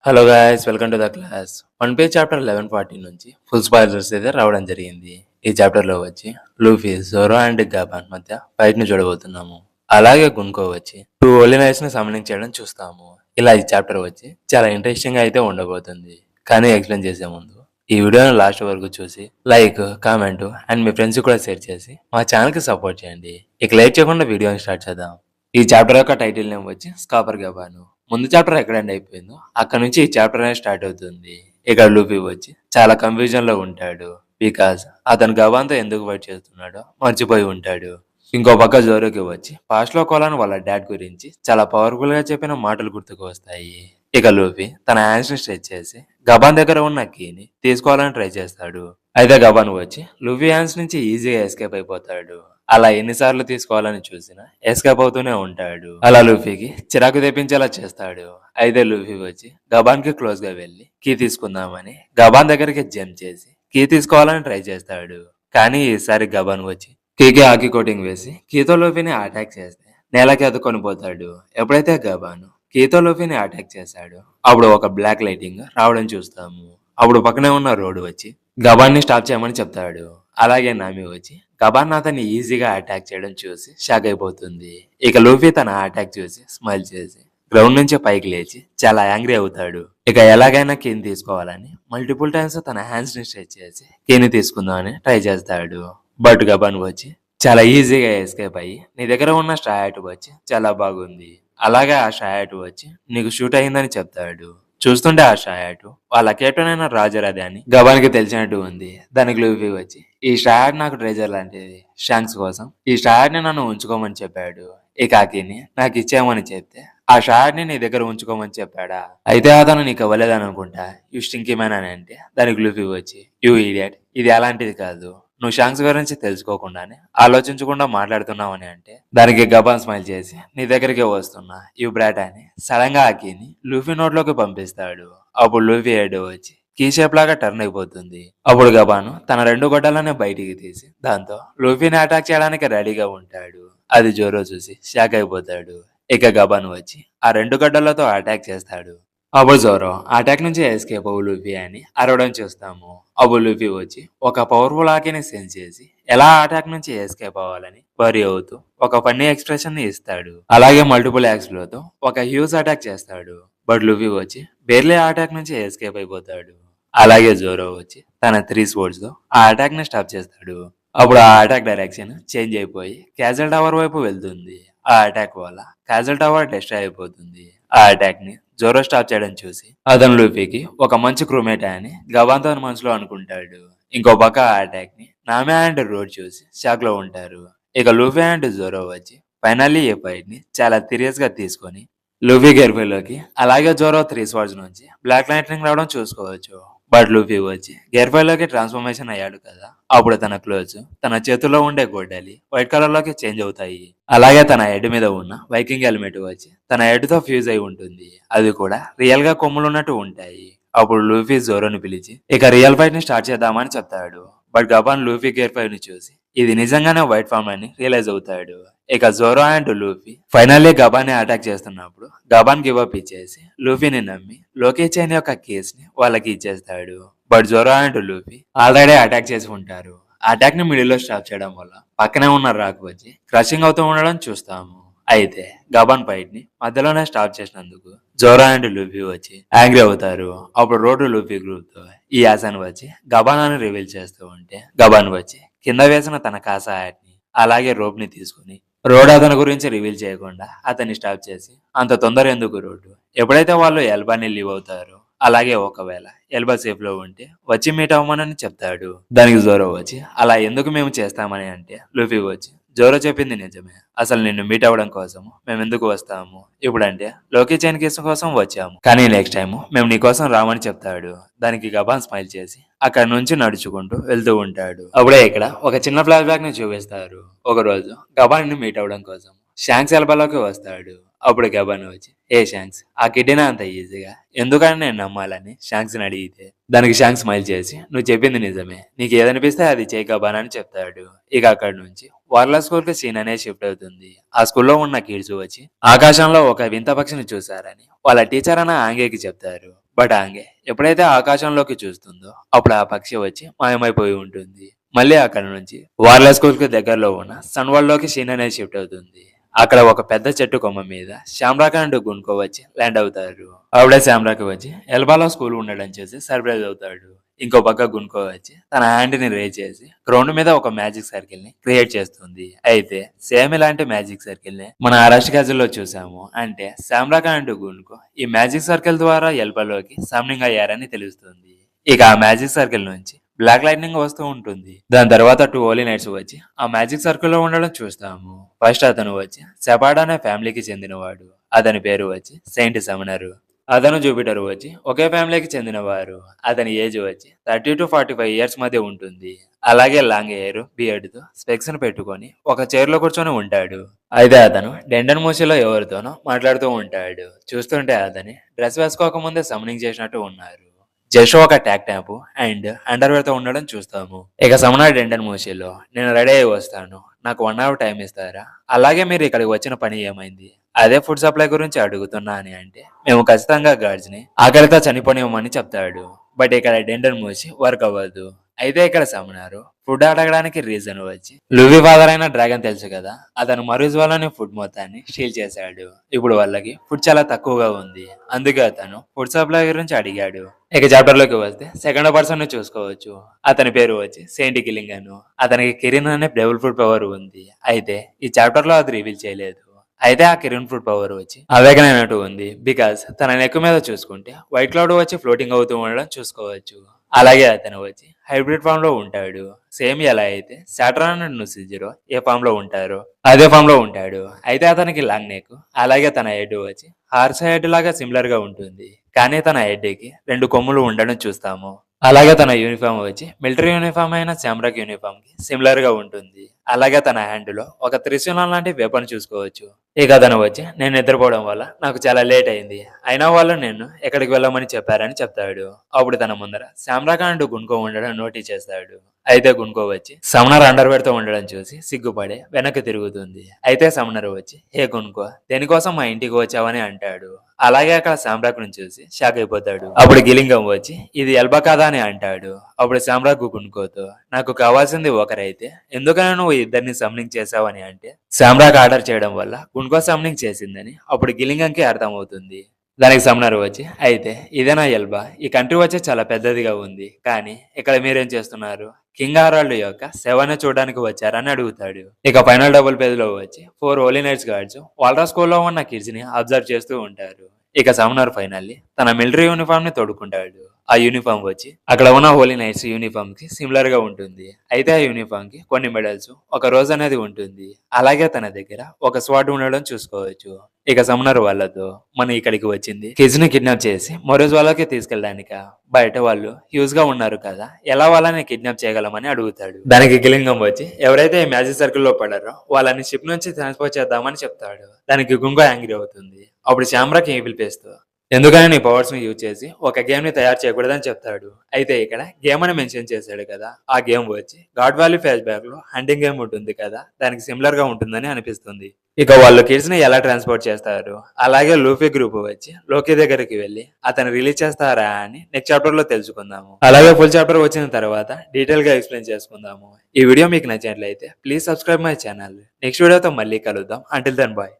Hello guys, welcome to the class. One page chapter 11:14 నుంచి full spoilers అయితే రావడం జరిగింది. ఈ చాప్టర్ లో వచ్చి లూఫీ, జోరో అండ్ గాబాన్ మధ్య ఫైట్ ని చూడబోతున్నాము. అలాగే గున్కో వచ్చి టూ ఓలీ నైట్స్ ని సమ్మనింగ్ చేయడం చూస్తాము. ఇలా ఈ చాప్టర్ వచ్చి చాలా ఇంట్రెస్టింగ్ గా అయితే ఉండబోతుంది. కానీ ఎక్స్ప్లెయిన్ చేసే ముందు ఈ వీడియోని లాస్ట్ వరకు చూసి like, comment and me friends కూడా షేర్ చేసి మా ఛానల్ కి సపోర్ట్ చేయండి. ఇక లేట్ చేయకుండా వీడియోని స్టార్ట్ చేద్దాం. ఈ చాప్టర్ యొక్క టైటిల్ నేమ్ వచ్చి స్కాపర్ గబాను. ముందు చాప్టర్ ఎక్కడ ఎండ్ అయిపోయిందో అక్కడ నుంచి ఈ చాప్టర్ అనేది స్టార్ట్ అవుతుంది. ఇక్కడ లూఫీ వచ్చి చాలా కన్ఫ్యూజన్ లో ఉంటాడు. బికాజ్ అతను గబాన్తో ఎందుకు ఫైట్ చేస్తున్నాడో మర్చిపోయి ఉంటాడు. ఇంకో పక్క జోరోకి వచ్చి పాస్ట్ లో కోలాన్ వాళ్ళ డాడ్ గురించి చాలా పవర్ఫుల్ గా చెప్పిన మాటలు గుర్తుకు వస్తాయి. ఇక లూఫీ తన హ్యాండ్స్ ని స్ట్రెచ్ చేసి గబాన్ దగ్గర ఉన్న కీని తీసుకోవాలని ట్రై చేస్తాడు. అయితే గబాన్ వచ్చి లూఫీ హ్యాండ్స్ నుంచి ఈజీగా ఎస్కేప్ అయిపోతాడు. అలా ఎన్నిసార్లు తీసుకోవాలని చూసినా ఎస్కేప్ అవుతూనే ఉంటాడు. అలా లూఫీకి చిరాకు తెప్పించేలా చేస్తాడు. అయితే లూఫీ వచ్చి గబాన్ కి క్లోజ్ గా వెళ్లి కీ తీసుకుందామని గబాన్ దగ్గరికి జంప్ చేసి కీ తీసుకోవాలని ట్రై చేస్తాడు. కానీ ఈసారి గబాన్ వచ్చి కీకి ఆకి కోటింగ్ వేసి కీతో లూఫీని అటాక్ చేస్తే నేలకి అతుకొని పోతాడు. ఎప్పుడైతే గబాను కీతో లూఫీని అటాక్ చేశాడు అప్పుడు ఒక బ్లాక్ లైటింగ్ రావడం చూస్తాము. అప్పుడు పక్కనే ఉన్న రోడ్డు వచ్చి గబాన్ ని స్టాప్ చేయమని చెప్తాడు. అలాగే నామి వచ్చి గబాన్ అతన్ని ఈజీగా అటాక్ చేయడం చూసి షాక్ అయిపోతుంది. ఇక లూఫీ తన అటాక్ చూసి స్మైల్ చేసి గ్రౌండ్ నుంచి పైకి లేచి చాలా యాంగ్రీ అవుతాడు. ఇక ఎలాగైనా కీని తీసుకోవాలని మల్టిపుల్ టైమ్స్ తన హ్యాండ్స్ ని స్ట్రెచ్ చేసి కీని తీసుకుందామని ట్రై చేస్తాడు. బట్ గబాన్ వచ్చి చాలా ఈజీగా ఎస్కేప్ అయ్యి నీ దగ్గర ఉన్న స్ట్రాట్ వచ్చి చాలా బాగుంది, అలాగే ఆ స్ట్రాట్ వచ్చి నీకు షూట్ అయిందని చెప్తాడు. చూస్తుంటే ఆ షాయాటు వాళ్ళ కెప్టెన్ రాజరాధి అని గబానికి తెలిసినట్టు ఉంది. దానికి లూఫీ వచ్చి ఈ షాయాట్ నాకు ట్రెజర్ లాంటిది, షాంక్స్ కోసం ఈ షాయాట్ ని నన్ను ఉంచుకోమని చెప్పాడు. ఈ కాకిని నాకు ఇచ్చేయమని చెప్తే ఆ షాయాట్ ని నీ దగ్గర ఉంచుకోమని చెప్పాడా? అయితే అతను నీకు ఇవ్వలేదని అనుకుంటా, యూ స్టింకీ మ్యాన్ అని అంటే దానికి లూఫీ వచ్చి యూ ఇడియట్, ఇది అలాంటిది కాదు, నువ్వు షాంక్స్ గురించి తెలుసుకోకుండానే ఆలోచించకుండా మాట్లాడుతున్నావని అంటే దానికి గబాన్ స్మైల్ చేసి నీ దగ్గరికి వస్తున్నా యూ బ్రాట్ అని సడన్ గా ఆ కీని లూఫీ నోట్లోకి పంపిస్తాడు. అప్పుడు లూఫీ హెడ్ వచ్చి కీ షేప్ లాగా టర్న్ అయిపోతుంది. అప్పుడు గబాను తన రెండు గొడ్డలని బయటికి తీసి దాంతో లూఫీని అటాక్ చేయడానికి రెడీగా ఉంటాడు. అది జోరో చూసి షాక్ అయిపోతాడు. ఇక గబాను వచ్చి ఆ రెండు గడ్డలతో అటాక్ చేస్తాడు. అప్పుడు జోరో అటాక్ నుంచి ఎస్కేప్ అవ్వు లూఫీ అని అరవడం చూస్తాము. అప్పుడు లూఫీ వచ్చి ఒక పవర్ఫుల్ ఆకిని సెన్స్ చేసి ఎలా అటాక్ నుంచి ఎస్కేప్ అవ్వాలని వరి అవుతూ ఒక ఫన్నీ ఎక్స్ప్రెషన్ ని ఇస్తాడు. అలాగే మల్టిపుల్ యాక్స్లతో ఒక హ్యూజ్ అటాక్ చేస్తాడు. బట్ లూఫీ వచ్చి బేర్లీ ఆ అటాక్ నుంచి ఎస్కేప్ అయిపోతాడు. అలాగే జోరో వచ్చి తన 3 స్పోర్ట్స్ తో ఆ అటాక్ ని స్టాప్ చేస్తాడు. అప్పుడు ఆ అటాక్ డైరెక్షన్ చేంజ్ అయిపోయి క్యాజల్ టవర్ వైపు వెళ్తుంది. ఆ అటాక్ వల్ల క్యాజల్ టవర్ డిస్ట్రాయ్ అయిపోతుంది. ఆ అటాక్ ని జోరో స్టాప్ చేయడం చూసి అతను లూఫీకి ఒక మంచి క్రూమేట్ అని గబాన్ తన మనసులో అనుకుంటాడు. ఇంకో పక్క ఆ అటాక్ ని నామే అండ్ రోడ్ చూసి షాక్ లో ఉంటారు. ఇక లూఫీ అండ్ జోరో వచ్చి ఫైనల్లీ ఈ ఫైట్ ని చాలా సీరియస్ గా తీసుకొని లూఫీ గేర్ఫైలోకి అలాగే జోరో 3 స్వార్డ్స్ నుంచి బ్లాక్ లైట్నింగ్ రావడం చూసుకోవచ్చు. బట్ లూఫీ వచ్చి గేర్ఫైలోకి ట్రాన్స్ఫర్మేషన్ అయ్యాడు కదా, అప్పుడు తన క్లోత్స్ తన చేతుల్లో ఉండే గొడ్డలి వైట్ కలర్ లోకి చేంజ్ అవుతాయి. అలాగే తన హెడ్ మీద ఉన్న వైకింగ్ హెల్మెట్ వచ్చి తన హెడ్ తో ఫ్యూజ్ అయి ఉంటుంది. అది కూడా రియల్ గా కొమ్ములు ఉన్నట్టు ఉంటాయి. అప్పుడు లూఫీ జోరోని పిలిచి ఇక రియల్ ఫైట్ ని స్టార్ట్ చేద్దామని చెప్తాడు. బట్ గబాన్ లూఫీ గేర్ ఫైట్ ని చూసి ఇది నిజంగానే వైట్ ఫామ్ అని రియలైజ్ అవుతాడు. ఇక జోరో అండ్ లూఫీ ఫైనల్లీ గబాన్ ని అటాక్ చేస్తున్నప్పుడు గబాన్ గివ్ అప్ ఇచ్చేసి లూఫీని నమ్మి లోకీ చైన్ యొక్క కేస్ ని వాళ్ళకి ఇచ్చేస్తాడు. But Zoro and Luffy already attack చేసి ఉంటారు. అటాక్ ని మిడిల్ లో స్టాప్ చేయడం వల్ల పక్కనే ఉన్న రాక్ వచ్చి క్రషింగ్ అవుతూ ఉండడం చూస్తాము. అయితే గబాన్ ఫైట్ ని మధ్యలోనే స్టాప్ చేసినందుకు జోరో అండ్ లూఫీ వచ్చి యాంగ్రీ అవుతారు. అప్పుడు రోడ్డు లూఫీ గ్రూప్ తో ఈ యాసన్ వచ్చి గబాన్ అని రివీల్ చేస్తూ ఉంటే గబాన్ వచ్చి కింద వేసిన తన కాసా హ్యాట్ ని అలాగే రోప్ ని తీసుకుని రోడ్ అతని గురించి రివీల్ చేయకుండా అతన్ని స్టాప్ చేసి అంత తొందర ఎందుకు రోడ్డు, ఎప్పుడైతే వాళ్ళు ఎల్బాని లీవ్ అవుతారో అలాగే ఒకవేళ ఎల్బా సేఫ్ లో ఉంటే వచ్చి మీట్ అవ్వమని చెప్తాడు. దానికి జోరో వచ్చి అలా ఎందుకు మేము చేస్తామని అంటే లూఫీ వచ్చి జోరో చెప్పింది నిజమే, అసలు నిన్ను మీట్ అవ్వడం కోసం మేము ఎందుకు వస్తాము, ఇప్పుడంటే లోకీ చైన్ కేసు కోసం వచ్చాము, కానీ నెక్స్ట్ టైం మేము నీ కోసం రామని చెప్తాడు. దానికి గబాన్ స్మైల్ చేసి అక్కడ నుంచి నడుచుకుంటూ వెళ్తూ ఉంటాడు. అప్పుడే ఇక్కడ ఒక చిన్న ఫ్లాష్ బ్యాక్ ని చూపిస్తారు. ఒక రోజు గబాన్ ని మీట్ అవ్వడం కోసం షాంక్స్ ఎల్బాలోకి వస్తాడు. అప్పుడు గబాన్ వచ్చి ఏ షాంక్స్, ఆ కిడ్డీని అంత ఈజీగా ఎందుకని నేను నమ్మాలని షాంక్స్ ని అడిగితే దానికి షాంక్స్ స్మైల్ చేసి నువ్వు చెప్పింది నిజమే, నీకు ఏదనిపిస్తే అది చేయి గబాన్ అని చెప్తాడు. ఇక అక్కడి నుంచి వార్లా స్కూల్ కి సీన్ అనేది షిఫ్ట్ అవుతుంది. ఆ స్కూల్లో ఉన్న కిడ్స్ వచ్చి ఆకాశంలో ఒక వింత పక్షిని చూశారని వాళ్ళ టీచర్ అన్న ఆంగేకి చెప్తారు. బట్ ఆంగే ఎప్పుడైతే ఆకాశంలోకి చూస్తుందో అప్పుడు ఆ పక్షి వచ్చి మాయమైపోయి ఉంటుంది. మళ్ళీ అక్కడ నుంచి వార్ల స్కూల్ కి దగ్గరలో ఉన్న సన్వాల్ లోకి షీన్ అనేది షిఫ్ట్ అవుతుంది. అక్కడ ఒక పెద్ద చెట్టు కొమ్మ మీద శ్యామ్రాక్ అండ్ గున్కో వచ్చి ల్యాండ్ అవుతారు. అప్పుడే శ్యామ్రాక్ వచ్చి ఎల్బాలో స్కూల్ ఉండడం చేసి సర్ప్రైజ్ అవుతాడు. ఇంకో పక్క గున్కో వచ్చి తన హ్యాండ్ ని రేజ్ చేసి గ్రౌండ్ మీద ఒక మ్యాజిక్ సర్కిల్ ని క్రియేట్ చేస్తుంది. అయితే సేమ్ ఇలాంటి మ్యాజిక్ సర్కిల్ ని మన అరెస్ట్ క్యాజుల్లో చూసాము. అంటే శ్యామ్రాక్ అండ్ గున్కో ఈ మ్యాజిక్ సర్కిల్ ద్వారా ఎల్బాలోకి సమ్నింగ్ అయ్యారని తెలుస్తుంది. ఇక ఆ మ్యాజిక్ సర్కిల్ నుంచి బ్లాక్ లైట్నింగ్ వస్తూ ఉంటుంది. దాని తర్వాత 2 హోలీ నైట్స్ వచ్చి ఆ మ్యాజిక్ సర్కిల్ లో ఉండడం చూస్తాము. ఫస్ట్ అతను వచ్చి సెపాడ్ అనే ఫ్యామిలీకి చెందినవాడు. అతని పేరు వచ్చి సెయింట్ సమనర్. అతను జూపిటర్ వచ్చి ఒకే ఫ్యామిలీకి చెందినవారు. అతని ఏజ్ వచ్చి 30 to 45 ఇయర్స్ మధ్య ఉంటుంది. అలాగే లాంగ్ హెయిర్, బియర్డ్ తో స్పెక్స్ ను పెట్టుకొని ఒక చైర్ లో కూర్చొని ఉంటాడు. అయితే అతను డెండన్ మూసీలో ఎవరితోనో మాట్లాడుతూ ఉంటాడు. చూస్తుంటే అతని డ్రెస్ వేసుకోకముందే సమ్మనింగ్ చేసినట్టు ఉన్నారు. జస్ట్ ఒక ట్యాక్ ట్యాప్ అండ్ అండర్వేర్ తో ఉండడం చూస్తాము. ఇక సమనాడు డెండన్ మూసీలో నేను రెడీ అయి వస్తాను, నాకు 1 hour టైం ఇస్తారా, అలాగే మీరు ఇక్కడికి వచ్చిన పని ఏమైంది, అదే ఫుడ్ సప్లై గురించి అడుగుతున్నా అని అంటే మేము ఖచ్చితంగా గార్డ్స్ ని ఆకలితో చనిపోనివ్వమని చెప్తాడు. బట్ ఇక్కడ డెండన్ మూసి వర్క్ అవ్వదు. అయితే ఇక్కడ సమనారు ఫుడ్ అడగడానికి రీజన్ వచ్చి లూవి ఫాదర్ అయిన డ్రాగన్ తెలుసు కదా, అతను మరూజ్ వాళ్ళని ఫుడ్ మొత్తాన్ని స్టీల్ చేశాడు. ఇప్పుడు వాళ్ళకి ఫుడ్ చాలా తక్కువగా ఉంది, అందుకే అతను ఫుడ్ సప్లై గురించి అడిగాడు. ఇక చాప్టర్ లోకి వస్తే సెకండ్ పర్సన్ ని చూసుకోవచ్చు. అతని పేరు వచ్చి సెయింట్ గిలింగన్. అతనికి కిరిన్ అనే డెవల్ ఫుడ్ పవర్ ఉంది. అయితే ఈ చాప్టర్ లో అది రివీల్ చేయలేదు. అయితే ఆ కిరణ్ ఫుడ్ పవర్ వచ్చి అవేకన్ అయినట్టు ఉంది. బికాస్ తన నెక్ మీద చూసుకుంటే వైట్ క్లౌడ్ వచ్చి ఫ్లోటింగ్ అవుతూ ఉండడం చూసుకోవచ్చు. అలాగే అతను వచ్చి హైబ్రిడ్ ఫామ్ లో ఉంటాడు. సేమ్ ఎలా అయితే సాటర్న్ అండ్ నుసిజిరో ఏ ఫామ్ లో ఉంటారో అదే ఫామ్ లో ఉంటాడు. అయితే అతనికి లాంగ్ నెక్, అలాగే తన హెడ్ వచ్చి హార్స్ హెడ్ లాగా సిమిలర్ గా ఉంటుంది. కానీ తన హెడ్ కి 2 కొమ్ములు ఉండడం చూస్తాము. అలాగే తన యూనిఫామ్ వచ్చి మిలిటరీ యూనిఫామ్ అయిన శామ్రాక్ యూనిఫామ్ కి సిమిలర్ గా ఉంటుంది. అలాగే తన హ్యాండ్ లో ఒక త్రిశూలం లాంటి వెపన్ చూసుకోవచ్చు. ఇక అతను వచ్చి నేను నిద్రపోవడం వల్ల నాకు చాలా లేట్ అయింది, అయినా వాళ్ళు నేను ఎక్కడికి వెళ్ళమని చెప్పారని చెప్తాడు. అప్పుడు తన ముందర శామ్రాక్ అండ్ గున్కో ఉండడం నోటీస్ చేస్తాడు. అయితే గున్కో వచ్చి సమనర్ అండర్వేర్ తో ఉండడం చూసి సిగ్గుపడే వెనక్కి తిరుగుతుంది. అయితే సమనర్ వచ్చి హే గున్కో, దేనికోసం మా ఇంటికి వచ్చావని అంటాడు. అలాగే అక్కడ శామ్రాక్ ను చూసి షాక్ అయిపోతాడు. అప్పుడు గిలింగం వచ్చి ఇది ఎల్బా కాదా అని అంటాడు. అప్పుడు శామ్రాక్ గున్కోతో నాకు కావాల్సింది ఒకరైతే ఎందుకని నువ్వు ఇద్దరిని సమ్నింగ్ చేసావని అంటే శామ్రాక్ ఆర్డర్ చేయడం వల్ల గున్కో సమ్నింగ్ చేసిందని అప్పుడు గిలింగంకి అర్థమవుతుంది. దానికి సమనర్ వచ్చి అయితే ఇదేనా ఎల్బా, ఈ కంట్రీ వచ్చి చాలా పెద్దదిగా ఉంది, కానీ ఇక్కడ మీరేం చేస్తున్నారు, కింగ్ హారాల్డ్ యొక్క సేవను చూడడానికి వచ్చారని అడుగుతాడు. ఇక ఫైనల్ డబుల్ పేజ్ లో వచ్చి 4 హోలీ నైట్స్ గార్డ్స్ వాల్రా స్కూల్లో ఉన్న కిడ్స్ ని అబ్జర్వ్ చేస్తూ ఉంటారు. ఇక సమనర్ ఫైనల్లీ తన మిలిటరీ యూనిఫామ్ ని తొడుక్కుంటాడు. ఆ యూనిఫామ్ వచ్చి అక్కడ ఉన్న హోలీ నైట్స్ యూనిఫామ్ కి సిమిలర్ గా ఉంటుంది. అయితే ఆ యూనిఫామ్ కి కొన్ని మెడల్స్, ఒక రోజ్ అనేది ఉంటుంది. అలాగే తన దగ్గర ఒక స్వాడ్ ఉండడం చూసుకోవచ్చు. ఇక సమనర్ వాళ్ళతో మనం ఇక్కడికి వచ్చింది కిడ్స్ ని కిడ్నాప్ చేసి మొరోజ్ వాళ్ళకి తీసుకెళ్ళడానిక, బయట వాళ్ళు హ్యూజ్ గా ఉన్నారు కదా, ఎలా వాళ్ళని కిడ్నాప్ చేయగలమని అడుగుతాడు. దానికి గిలింగం వచ్చి ఎవరైతే ఈ మ్యాజిక్ సర్కిల్ లో పడారో వాళ్ళని షిప్ నుంచి ట్రాన్స్పోర్ట్ చేద్దామని చెప్తాడు. దానికి గుంగో యాంగ్రీ అవుతుంది. అప్పుడు శామ్రాక్ ఏం పిలిపేస్తూ ఎందుకని నీ పవర్స్ ని యూజ్ చేసి ఒక గేమ్ ని తయారు చేయకూడదని చెప్తాడు. అయితే ఇక్కడ గేమ్ అని మెన్షన్ చేశాడు కదా, ఆ గేమ్ వచ్చి గాడ్ వ్యాలీ ఫ్లాష్ బ్యాక్ లో హంటింగ్ గేమ్ ఉంటుంది కదా, దానికి సిమిలర్ గా ఉంటుందని అనిపిస్తుంది. ఇక వాళ్ళు కిడ్స్ ని ఎలా ట్రాన్స్పోర్ట్ చేస్తారు, అలాగే లూఫీ గ్రూప్ వచ్చి లోకి దగ్గరికి వెళ్లి అతను రిలీజ్ చేస్తారా అని నెక్స్ట్ చాప్టర్ లో తెలుసుకుందాము. అలాగే ఫుల్ చాప్టర్ వచ్చిన తర్వాత డీటెయిల్ గా ఎక్స్ప్లెయిన్ చేసుకుందాము. ఈ వీడియో మీకు నచ్చినట్లయితే please subscribe my channel. Next వీడియోతో మళ్ళీ కలుద్దాం. Until then bye.